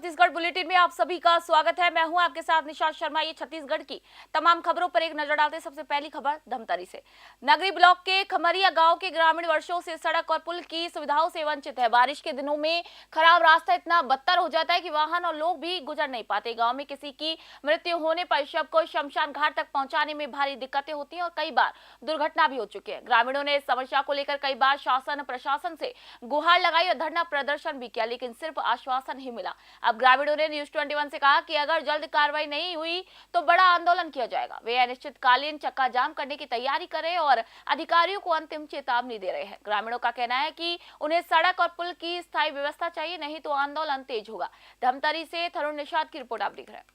Chhattisgarh bulletin में आप सभी का स्वागत है। मैं हूं आपके साथ निशा शर्मा। ये छत्तीसगढ़ की तमाम खबरों पर एक नजर डालते हैं। सबसे पहली खबर धमतरी से। नगरी ब्लॉक के खमरिया गांव के ग्रामीण वर्षों से सड़क और पुल की सुविधाओं से वंचित है। बारिश के दिनों में खराब रास्ता इतना बदतर हो जाता है कि वाहन और लोग भी गुजर नहीं पाते। गाँव में किसी की मृत्यु होने पर शव को शमशान घाट तक पहुंचाने में भारी दिक्कतें होती है और कई बार दुर्घटना भी हो चुकी है। ग्रामीणों ने इस समस्या को लेकर कई बार शासन प्रशासन से गुहार लगाई और धरना प्रदर्शन भी किया, लेकिन सिर्फ आश्वासन ही मिला। अब ग्रामीणों ने न्यूज 21 से कहा कि अगर जल्द कार्रवाई नहीं हुई तो बड़ा आंदोलन किया जाएगा। वे अनिश्चितकालीन चक्का जाम करने की तैयारी करें और अधिकारियों को अंतिम चेतावनी दे रहे हैं। ग्रामीणों का कहना है कि उन्हें सड़क और पुल की स्थायी व्यवस्था चाहिए, नहीं तो आंदोलन तेज होगा। धमतरी से थरुण निषाद की रिपोर्ट आप देख रहे हैं।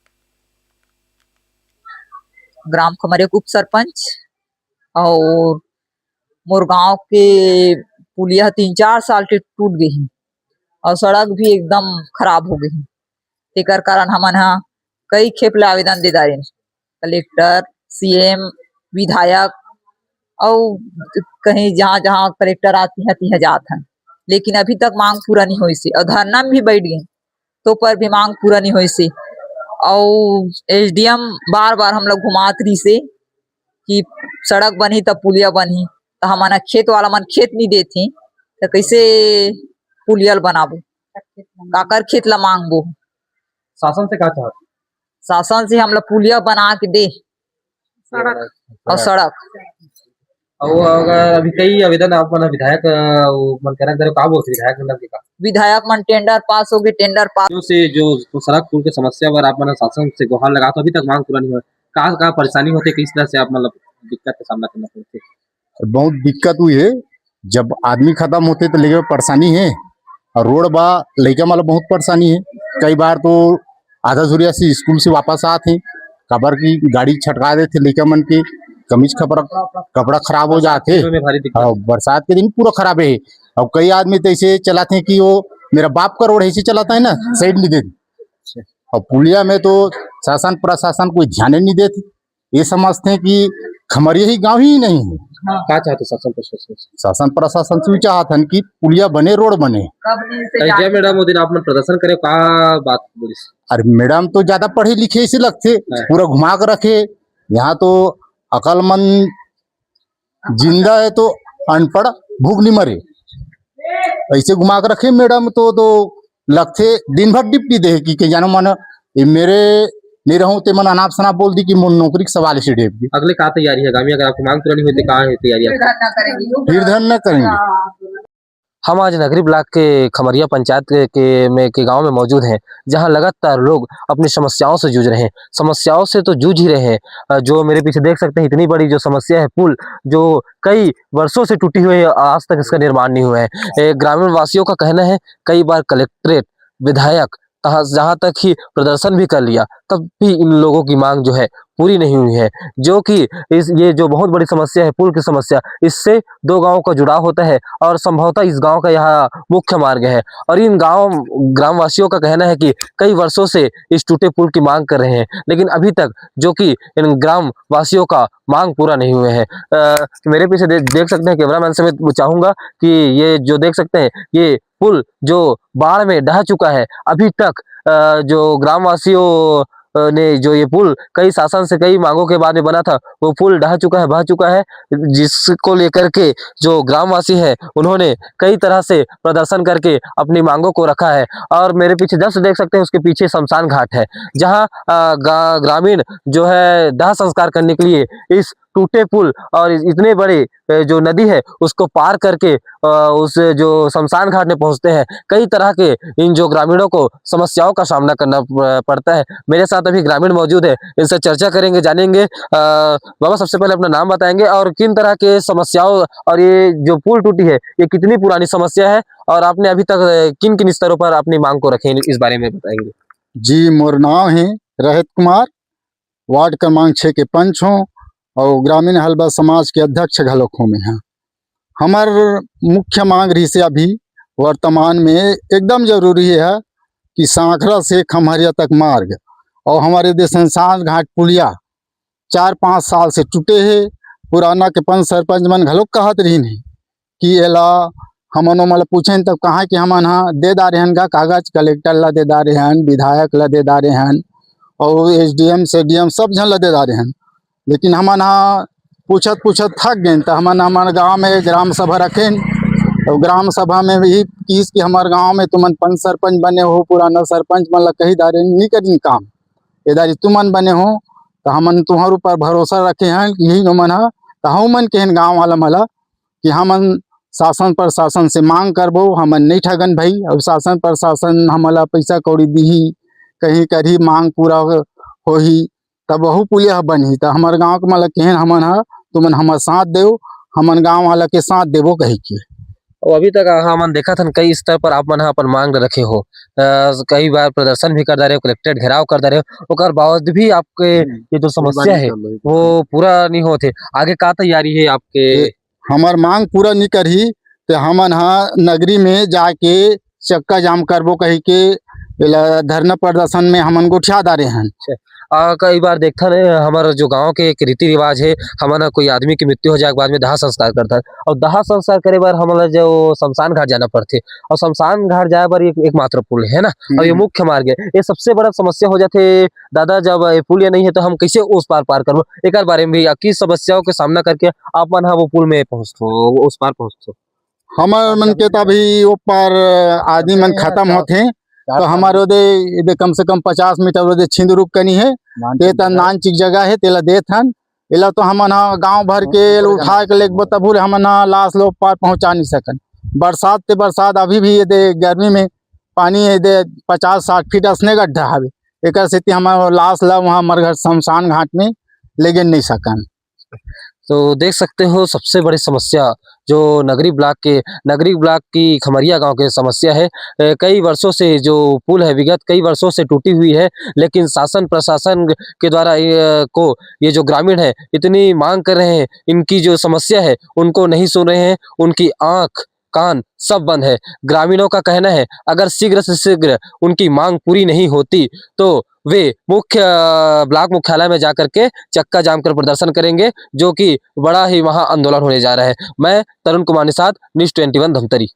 ग्राम खमरिया उप सरपंच और मोर गांव के पुलिया 3-4 साल के टूट गई और सड़क भी एकदम खराब हो गई। तेकर कारण हमन हा कई खेप ले आवेदन दे दारेन कलेक्टर, सीएम, विधायक और कहीं जहाँ जहाँ कलेक्टर आती है तिहा जात हन, लेकिन अभी तक मांग पूरा नहीं हुई से और धरना में भी बैठ गए तो पर भी मांग पूरा नहीं हुई से। और एसडीएम बार बार हम लोग घुमात रही से कि सड़क बनी तब पुलिया बनी, तो हमारा खेत वाला मन खेत नहीं देती तो कैसे पुलियल बनाबो, काकर खेत ला मांगबो। शासन से क्या चाहते? शासन से हम लोग पुलिया बना के दे और सड़क। और अगर अभी कई आवेदन आप मन विधायक मन करा करे का बोल विधायक मतलब का विधायक मन टेंडर पास हो गए, टेंडर पास जो से जो तो सड़क पुल के समस्या पर आप मन शासन से गुहार लगा तो अभी तक मांग पूरा नहीं हुआ। का परेशानी होते किस तरह से आप मतलब दिक्कत का सामना करना पड़ते? बहुत दिक्कत हुई है। जब आदमी खत्म होते तो लेके परेशानी है और रोड बा लड़का वाला बहुत परेशानी है। कई बार तो आधा झुरिया से स्कूल से वापस आते कबर की गाड़ी छटका देते लड़का मन के कमीज कपड़ा खराब हो जाते और बरसात के दिन पूरा खराब है। और कई आदमी तो ऐसे चलाते हैं कि वो मेरा बाप का रोड ऐसे चलाता है ना, साइड नहीं देते। और पुलिया में तो शासन प्रशासन कोई ध्यान नहीं देते, ये समझते हैं कि खमरिया ही गांव ही नहीं है। क्या चाहते शासन प्रशासन? शासन प्रशासन से चाहत हन कि पुलिया बने, रोड बने। जय मैडम दिन आप प्रदर्शन करे का बात बोली? अरे मैडम तो ज्यादा पढ़े लिखे ऐसे लगते, पूरा घुमा कर रखे। यहाँ तो अकलमंद जिंदा है तो अनपढ़ भूख नहीं मरे, ऐसे घुमा कर रखे मैडम। तो लगते दिन भर डिप्टी दे कि जानो मन मेरे नहीं रहूं ते मन अनाप शनाप बोल दी कि मोर नौकरी के सवाल से डेप की। अगले का तैयारी है गामी? अगर आपकी मांग पूरी नहीं होती का है तैयारी? फिर धरना करेंगे। हम आज नगरी ब्लॉक के खमरिया पंचायत के गांव में मौजूद हैं, जहां लगातार लोग अपनी समस्याओं से जूझ रहे हैं। समस्याओं से तो जूझ ही रहे हैं। जो मेरे पीछे देख सकते हैं, इतनी बड़ी जो समस्या है पुल, जो कई वर्षों से टूटी हुई है, आज तक इसका निर्माण नहीं हुआ है। ग्रामीण वासियों का कहना है कई बार कलेक्ट्रेट, विधायक जहां तक ही प्रदर्शन भी कर लिया, तब भी इन लोगों की मांग जो है पूरी नहीं हुई है। जो कि ये जो बहुत बड़ी समस्या है पुल की समस्या, इससे दो गांवों का जुड़ाव होता है और संभवतः इस गांव का यहाँ मुख्य मार्ग है। और इन ग्रामवासियों का कहना है कि कई वर्षों से इस टूटे पुल की मांग कर रहे हैं, लेकिन अभी तक जो कि इन ग्राम वासियों का मांग पूरा नहीं हुए हैं। मेरे पीछे देख सकते हैं, कैमरामैन से मैं चाहूंगा कि ये जो देख सकते हैं, ये पुल जो बाढ़ में ढह चुका है, अभी तक जो ग्रामवासियों ने जो ये पुल कई शासन से कई मांगों के बाद में बना था, वो पुल ढह चुका है, बह चुका है, जिसको लेकर के जो ग्रामवासी है उन्होंने कई तरह से प्रदर्शन करके अपनी मांगों को रखा है। और मेरे पीछे जस्ट देख सकते हैं, उसके पीछे शमशान घाट है, जहां ग्रामीण जो है दाह संस्कार करने के लिए इस टूटे पुल और इतने बड़े जो नदी है उसको पार करके उस जो शमशान घाट में पहुंचते हैं। कई तरह के इन जो ग्रामीणों को समस्याओं का सामना करना पड़ता है। मेरे साथ अभी ग्रामीण मौजूद है, इनसे चर्चा करेंगे, जानेंगे। बाबा, सबसे पहले अपना नाम बताएंगे और किन तरह के समस्याओं, और ये जो पुल टूटी है ये कितनी पुरानी समस्या है, और आपने अभी तक किन किन स्तरों पर अपनी मांग को रखे, इस बारे में बताएंगे। जी, मोर नाम है रहत कुमार, वार्ड क्रमांक 6 के पंच हूँ और ग्रामीण हलबा समाज के अध्यक्ष घलोखों में है। हमार मुख्य मांग रही से अभी वर्तमान में एकदम जरूरी है कि सांखरा से खमरिया तक मार्ग और हमारे देश शमशान घाट पुलिया 4-5 साल से टूटे है। पुराना के पंच सरपंच मन घलोक कहत रही कि एला हमन ओमन पूछें तब कहा कि हमन हाँ दे दारे हन का कागज, कलेक्टर ला दे दारे हन, विधायक ला दे दारे हन और एसडीएम सेडीएम सब जन ला दे दारे हन। लेकिन हमन हाँ पूछत पूछत थक गए तो हमन हमारे गांव में ग्राम सभा रखें और ग्राम सभा में भी किस कि हमारे गांव में तुमन पंच सरपंच बने हो, पुराना सरपंच मन ला कही दारे नहीं करी काम, इधर तुमन बने हो तो हमन तुम्हारे ऊपर भरोसा रखे हैं कि यही मन है तो हम मन के गाँव वाला मला कि हमन शासन प्रशासन से मांग करबो, हमन नहीं ठगन भाई। अब शासन प्रशासन हमला पैसा कौड़ी दी, कहीं करी मांग पूरा होही तब वहू पुलिया बनही तो हमारे गाँव के मतलब केहन हमन है तुमन हमार साथ देव, हमन गाँव वाला के साथ देवो कही के। और अभी तक हमन देखा था कई स्तर पर आप मन ह अपन मांग रखे हो, कई बार प्रदर्शन भी कर दे रहे हो, कलेक्ट्रेट घेराव कर दे रहे हो, ओकर बावजूद भी आपके ये जो समस्या है वो पूरा नहीं होते। आगे का तैयारी है आपके? हमार मांग पूरा नहीं करही तो हमन हाँ नगरी में जाके चक्का जाम करबो कही के धरना प्रदर्शन में हमन गोठिया दारे हैं। कई बार देखता है हमारा जो गांव के एक रीति रिवाज है, हमारा कोई आदमी की मृत्यु हो जाए के बाद में दाह संस्कार करता है और दाह संस्कार करे बार हमारा जो शमशान घाट जाना पड़ते और शमशान घाट जाए बार एक मात्र पुल है ना और ये मुख्य मार्ग है, ये सबसे बड़ा समस्या हो जाते दादा। जब ये पुल या नहीं है तो हम कैसे उस पार करबो? एक बारे में भी किस समस्याओं का सामना करके आप मन वो पुल में पहुंचतो, उस पार पहुंचतो? हमार मन के तभी ऊपर आदमी मन खत्म होते तो हमारे दे कम से कम 50 मीटर छिंद रुक कनी है ते नान चिक जगह है तेला देत हन एला तो हमन गांव भर के उठा के लेके तब हमन लाश लो पार पहुंचा नहीं सकन। बरसात ते बरसात अभी भी दे गर्मी में पानी दे 50-60 फीट असने गड्ढा हवे, एक सेती हमार लाश ला वहाँ हमारे घर शमशान घाट में ले गे नहीं सकन। तो देख सकते हो सबसे बड़ी समस्या जो नगरी ब्लॉक की खमरिया गांव की समस्या है। कई वर्षों से जो पुल है विगत कई वर्षों से टूटी हुई है, लेकिन शासन प्रशासन के द्वारा ये जो ग्रामीण है इतनी मांग कर रहे हैं, इनकी जो समस्या है उनको नहीं सुन रहे हैं, उनकी आंख कान सब बंद है। ग्रामीणों का कहना है अगर शीघ्र से शीघ्र उनकी मांग पूरी नहीं होती तो वे मुख्य ब्लॉक मुख्यालय में जाकर के चक्का जाम कर प्रदर्शन करेंगे, जो कि बड़ा ही वहां आंदोलन होने जा रहा है। मैं तरुण कुमार निषाद, न्यूज़ 21 धमतरी।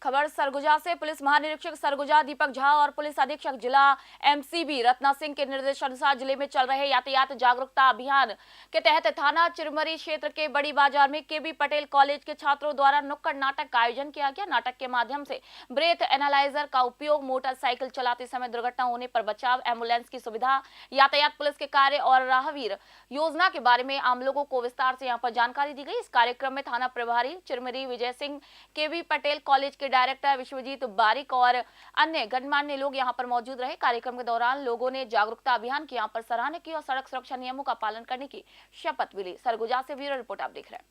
खबर सरगुजा से। पुलिस महानिरीक्षक सरगुजा दीपक झा और पुलिस अधीक्षक जिला एमसीबी रत्ना सिंह के निर्देशानुसार जिले में चल रहे यातायात जागरूकता अभियान के तहत थाना चिरमरी क्षेत्र के बड़ी बाजार में केबी पटेल कॉलेज के छात्रों द्वारा नुक्कड़ नाटक का आयोजन किया गया। नाटक के माध्यम से ब्रेथ एनालाइजर का उपयोग, मोटरसाइकिल चलाते समय दुर्घटना होने पर बचाव, एम्बुलेंस की सुविधा, यातायात पुलिस के कार्य और राहवीर योजना के बारे में आम लोगों को विस्तार से यहाँ पर जानकारी दी गई। इस कार्यक्रम में थाना प्रभारी चिरमरी विजय सिंह, केबी पटेल कॉलेज के डायरेक्टर विश्वजीत बारिक और अन्य गणमान्य लोग यहां पर मौजूद रहे। कार्यक्रम के दौरान लोगों ने जागरूकता अभियान की यहां पर सराहना की और सड़क सुरक्षा नियमों का पालन करने की शपथ भी ली। सरगुजा से ब्यूरो रिपोर्ट आप देख रहे हैं।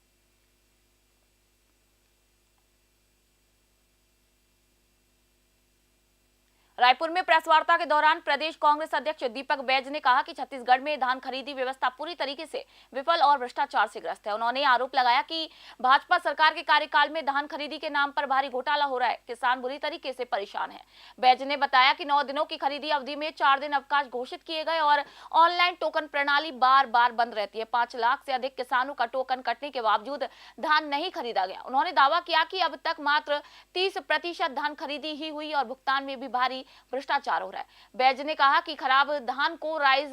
रायपुर में प्रेस वार्ता के दौरान प्रदेश कांग्रेस अध्यक्ष दीपक बैज ने कहा कि छत्तीसगढ़ में धान खरीदी व्यवस्था पूरी तरीके से विफल और भ्रष्टाचार से ग्रस्त है। उन्होंने आरोप लगाया कि भाजपा सरकार के कार्यकाल में धान खरीदी के नाम पर भारी घोटाला हो रहा है, किसान बुरी तरीके से परेशान है। बैज ने बताया कि 9 दिनों की खरीदी अवधि में 4 दिन अवकाश घोषित किए गए और ऑनलाइन टोकन प्रणाली बार बार बंद रहती है। 5 लाख से अधिक किसानों का टोकन कटने के बावजूद धान नहीं खरीदा गया। उन्होंने दावा किया कि अब तक मात्र 30% धान खरीदी ही हुई और भुगतान में भी भारी भ्रष्टाचार हो रहा है। बैज ने कहा कि खराब धान को राइस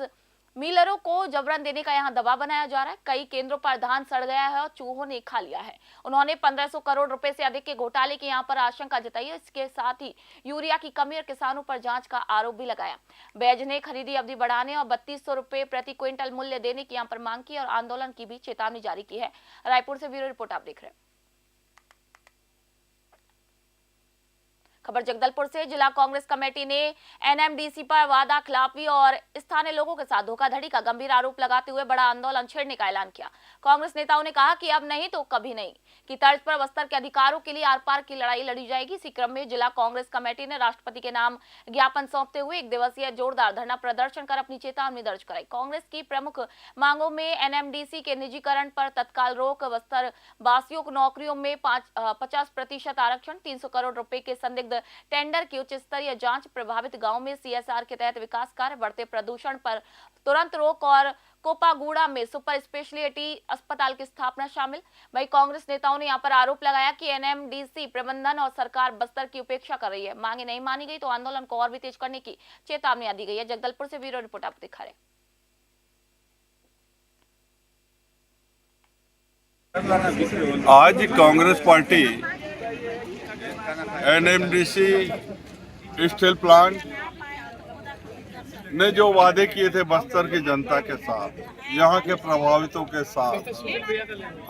मिलरों को जबरन देने का यहां दबाव बनाया जा रहा है। कई केंद्रों पर धान सड़ गया है और चूहों ने खा लिया है। उन्होंने 1500 करोड़ रुपए से अधिक के घोटाले की यहां पर आशंका जताई। इसके साथ ही यूरिया की कमी और किसानों पर जांच का आरोप भी लगाया। बैज ने खरीदी अवधि बढ़ाने और 3200 रुपए प्रति क्विंटल मूल्य देने की यहां पर मांग की और आंदोलन की भी चेतावनी जारी की है। रायपुर से ब्यूरो रिपोर्ट आप देख रहे हैं। खबर जगदलपुर से। जिला कांग्रेस कमेटी ने एनएमडीसी पर वादा खिलाफी और स्थानीय लोगों के साथ धोखाधड़ी का गंभीर आरोप लगाते हुए बड़ा आंदोलन छेड़ने का ऐलान किया। कांग्रेस नेताओं ने कहा कि अब नहीं तो कभी नहीं की तर्ज पर बस्तर के अधिकारों के लिए आर पार की लड़ाई लड़ी जाएगी। इसी क्रम में जिला कांग्रेस कमेटी ने राष्ट्रपति के नाम ज्ञापन सौंपते हुए 1 दिवसीय जोरदार धरना प्रदर्शन कर अपनी चेतावनी दर्ज कराई। कांग्रेस की प्रमुख मांगों में एनएमडीसी के निजीकरण पर तत्काल रोक, बस्तर वासियों को नौकरियों में 50% आरक्षण, 300 करोड़ रुपए के संदिग्ध टेंडर की उच्च स्तरीय जांच, प्रभावित गांव में सीएसआर के तहत विकास कार्य, बढ़ते प्रदूषण पर तुरंत रोक और कोपागुड़ा में सुपर स्पेशलिटी अस्पताल की स्थापना शामिल। वहीं कांग्रेस नेताओं ने यहां पर आरोप लगाया कि एनएमडीसी प्रबंधन और सरकार बस्तर की उपेक्षा कर रही है। मांगे नहीं मानी गई तो आंदोलन को और भी तेज करने की चेतावनी दी गई है। जगदलपुर से ब्यूरो रिपोर्ट आपको दिखा रहे। आज Congress party NMDC steel plant ने जो वादे किए थे बस्तर की जनता के साथ, यहाँ के प्रभावितों के साथ,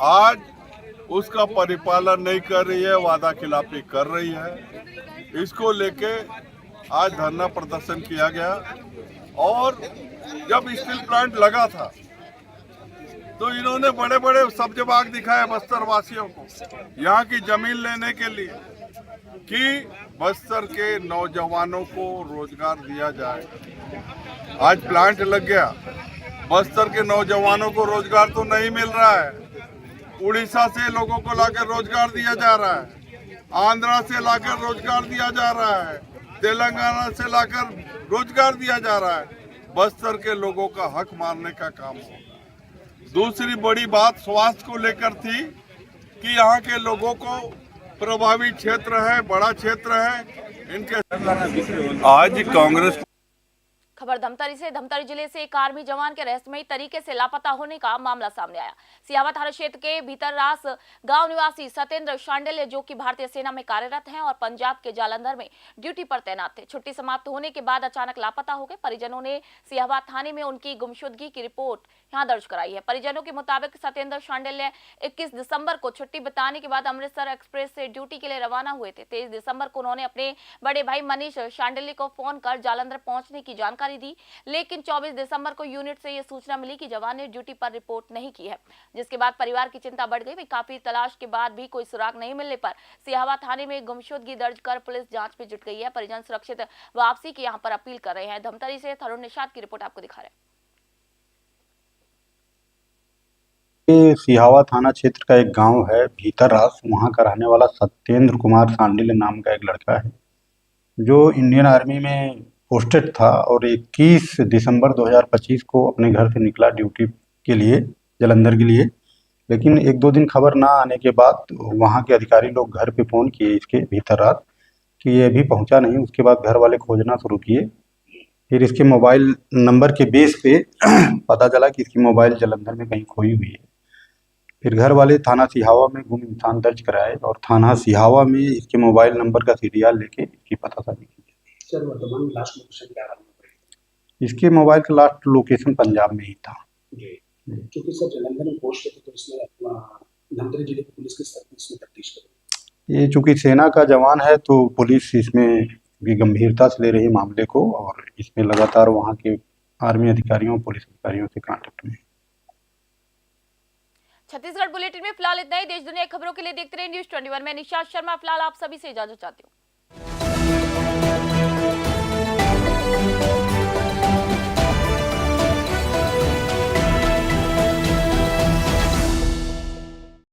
आज उसका परिपालन नहीं कर रही है, वादा खिलाफी कर रही है। इसको लेके आज धरना प्रदर्शन किया गया। और जब स्टील प्लांट लगा था तो इन्होंने बड़े बड़े सब्ज बाग दिखाए बस्तर वासियों को यहाँ की जमीन लेने के लिए कि बस्तर के नौजवानों को रोजगार दिया जाए। आज प्लांट लग गया, बस्तर के नौजवानों को रोजगार तो नहीं मिल रहा है। उड़ीसा से लोगों को लाकर रोजगार दिया जा रहा है, आंध्रा से लाकर रोजगार दिया जा रहा है, तेलंगाना से लाकर रोजगार दिया जा रहा है। बस्तर के लोगों का हक मारने का काम हो। दूसरी बड़ी बात स्वास्थ्य को लेकर थी कि यहाँ के लोगों को प्रभावित क्षेत्र है, बड़ा क्षेत्र है, इनके आज कांग्रेस। खबर धमतरी से। धमतरी जिले से एक आर्मी जवान के रहस्यमयी तरीके से लापता होने का मामला सामने आया। सियावा थाना क्षेत्र के भीतररास गांव निवासी सत्येंद्र शांडिल्य, जो कि भारतीय सेना में कार्यरत हैं और पंजाब के जालंधर में ड्यूटी पर तैनात थे, छुट्टी समाप्त होने के बाद अचानक लापता हो गए। परिजनों ने सियावा थाने में उनकी गुमशुदगी की रिपोर्ट यहां दर्ज कराई है। परिजनों के मुताबिक सत्येंद्र शांडिल्य 21 दिसंबर को छुट्टी बिताने के बाद अमृतसर एक्सप्रेस से ड्यूटी के लिए रवाना हुए थे। 23 दिसंबर को उन्होंने अपने बड़े भाई मनीष शांडिल्य को फोन कर जालंधर पहुंचने की जानकारी दी, लेकिन 24 दिसंबर को यूनिट से यह सूचना मिली कि जवान ने ड्यूटी पर रिपोर्ट नहीं की है, जिसके बाद परिवार की चिंता बढ़ गई। काफी तलाश के बाद भी कोई सुराग नहीं मिलने पर सियावा थाने में गुमशुदगी दर्ज कर पुलिस जांच में जुट गई है। परिजन सुरक्षित वापसी की यहां पर अपील कर रहे हैं। धमतरी से तरुण निषाद की रिपोर्ट आपको दिखा रहे हैं। ये सिहावा थाना क्षेत्र का एक गांव है भीतररास, वहां का रहने वाला सत्येंद्र कुमार शांडिल्य नाम का एक लड़का है जो इंडियन आर्मी में पोस्टेड था और 21 दिसंबर 2025 को अपने घर से निकला ड्यूटी के लिए जालंधर के लिए। लेकिन एक दो दिन खबर ना आने के बाद वहां के अधिकारी लोग घर पे फ़ोन किए इसके भीतररात कि ये अभी पहुंचा नहीं। उसके बाद घर वाले खोजना शुरू किए। फिर इसके मोबाइल नंबर के बेस पे पता चला कि इसकी मोबाइल जालंधर में कहीं खोई हुई है। फिर घर वाले थाना सिहावा में गुम इंसान दर्ज कराए और थाना सिहावा में इसके मोबाइल नंबर का सीरियल लेके इसकी पतासाजी की। सर वर्तमान लास्ट लोकेशन क्या है? इसके मोबाइल का लास्ट लोकेशन पंजाब में ही था। जी, क्योंकि सर जालंधर में पोस्ट है तो इसमें धमतरी जिले की पुलिस के साथ इसमें तफ्तीश करेगी। ये चूंकि सेना का जवान है तो पुलिस इसमें भी गंभीरता से ले रही मामले को और इसमें लगातार वहाँ के आर्मी अधिकारियों पुलिस अधिकारियों से कांटेक्ट में। छत्तीसगढ़ बुलेटिन में फिलहाल इतना ही। देश दुनिया खबरों के लिए देखते रहिए न्यूज़ 21। मैं निशा शर्मा फिलहाल आप सभी से इजाजत चाहती हूँ।